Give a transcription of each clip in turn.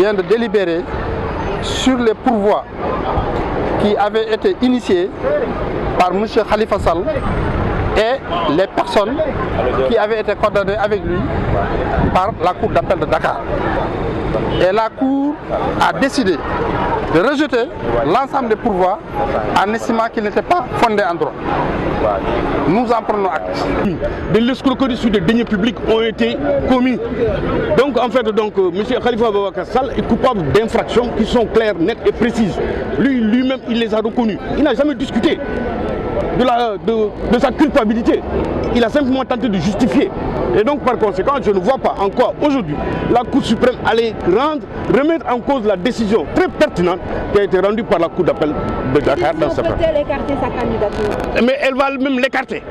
vient de délibérer sur les pourvois qui avaient été initiés par M. Khalifa Sall et les personnes qui avaient été condamnées avec lui par la Cour d'appel de Dakar. Et la Cour a décidé de rejeter l'ensemble des pourvois en estimant qu'ils n'étaient pas fondés en droit. Nous en prenons acte. Des escroqueries sur des deniers publics ont été commis. Donc en fait, M. Khalifa Ababacar Sall est coupable d'infractions qui sont claires, nettes et précises. Lui-même, il les a reconnues. Il n'a jamais discuté de sa culpabilité. Il a simplement tenté de justifier. Et donc par conséquent, je ne vois pas en quoi aujourd'hui la Cour suprême allait remettre en cause la décision très pertinente qui a été rendue par la Cour d'appel de Dakar dans cette affaire. Peut-elle écarter sa candidature? Mais elle va même l'écarter.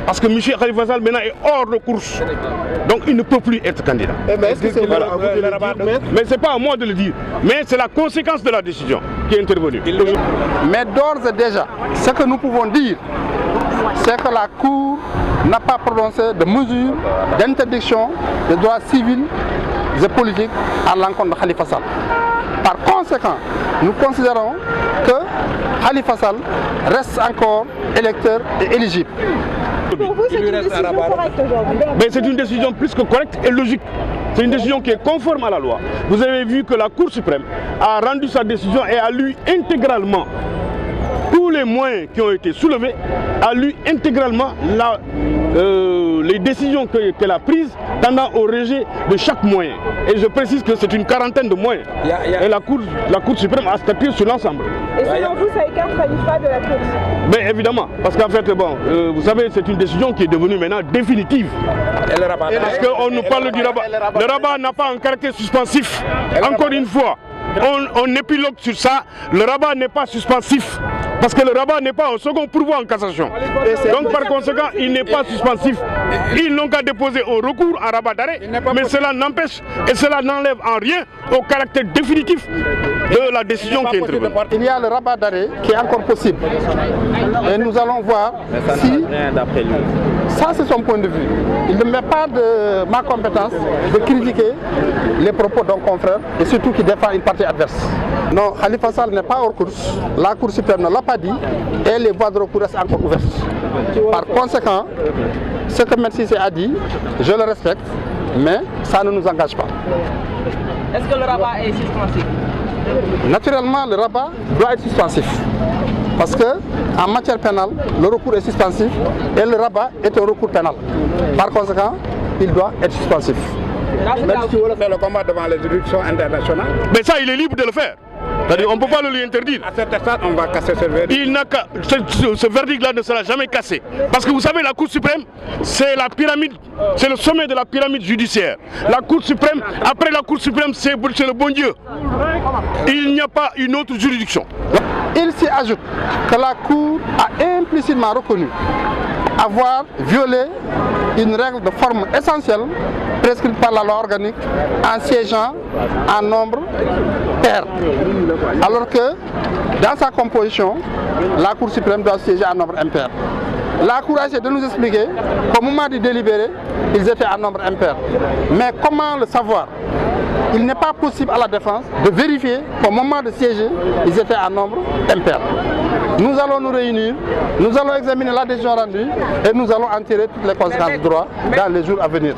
Parce que M. Khalifa Sall maintenant est hors de course. Donc il ne peut plus être candidat. Mais est-ce que c'est voilà. Mais ce n'est pas à moi de le dire. Mais c'est la conséquence de la décision qui est intervenue. Mais d'ores et déjà, ce que nous pouvons dire, c'est que la Cour n'a pas prononcé de mesures d'interdiction des droits civils et politiques à l'encontre de Khalifa Sall. Par conséquent, nous considérons que Khalifa Sall reste encore électeur et éligible. Pour vous, c'est une décision correcte aujourd'hui? C'est une décision plus que correcte et logique. C'est une décision qui est conforme à la loi. Vous avez vu que la Cour suprême a rendu sa décision et a lu intégralement tous les moyens qui ont été soulevés, a lu intégralement les décisions qu'elle a prises tendant au rejet de chaque moyen. Et je précise que c'est une quarantaine de moyens. Et la Cour suprême a statué sur l'ensemble. Et selon vous, ça écarte Khalifa de la course? Mais évidemment, parce qu'en fait, vous savez, c'est une décision qui est devenue maintenant définitive. Parce qu'on nous parle du rabat. Le rabat n'a pas un caractère suspensif. Encore une fois, on épilogue sur ça. Le rabat n'est pas suspensif. Parce que le rabat n'est pas un second pourvoi en cassation. Donc par conséquent, il n'est pas suspensif. Ils n'ont qu'à déposer un recours en rabat d'arrêt. Mais cela n'empêche et cela n'enlève en rien au caractère définitif de la décision qui est intervenue. Il y a le rabat d'arrêt qui est encore possible. Et nous allons voir si... Ça, c'est son point de vue. Il ne met pas de ma compétence de critiquer les propos d'un confrère et surtout qui défend une partie adverse. Non, Khalifa Sall n'est pas hors course. La Cour suprême ne l'a pas dit et les voies de recours restent encore ouvertes. Par conséquent, ce que M. Cissé a dit, je le respecte, mais ça ne nous engage pas. Est-ce que le rabat est suspensif? Naturellement, le rabat doit être suspensif. Parce qu'en matière pénale, le recours est suspensif et le rabat est un recours pénal. Par conséquent, il doit être suspensif. Même si vous voulez faire le combat devant les juridictions internationales. Mais ça, il est libre de le faire. On ne peut pas le lui interdire. À cet stade, on va casser ce verdict. Ce verdict-là ne sera jamais cassé. Parce que vous savez, la Cour suprême, c'est la pyramide, c'est le sommet de la pyramide judiciaire. La Cour suprême, après la Cour suprême, c'est le bon Dieu. Il n'y a pas une autre juridiction. Il s'y ajoute que la Cour a implicitement reconnu avoir violé une règle de forme essentielle prescrite par la loi organique en siégeant en nombre pair. Alors que dans sa composition, la Cour suprême doit siéger en nombre impair. La Cour a essayé de nous expliquer qu'au moment du délibéré, ils étaient en nombre impair. Mais comment le savoir? Il n'est pas possible à la défense de vérifier qu'au moment de siéger, ils étaient en nombre impair. Nous allons nous réunir, nous allons examiner la décision rendue et nous allons en tirer toutes les conséquences du droit dans les jours à venir.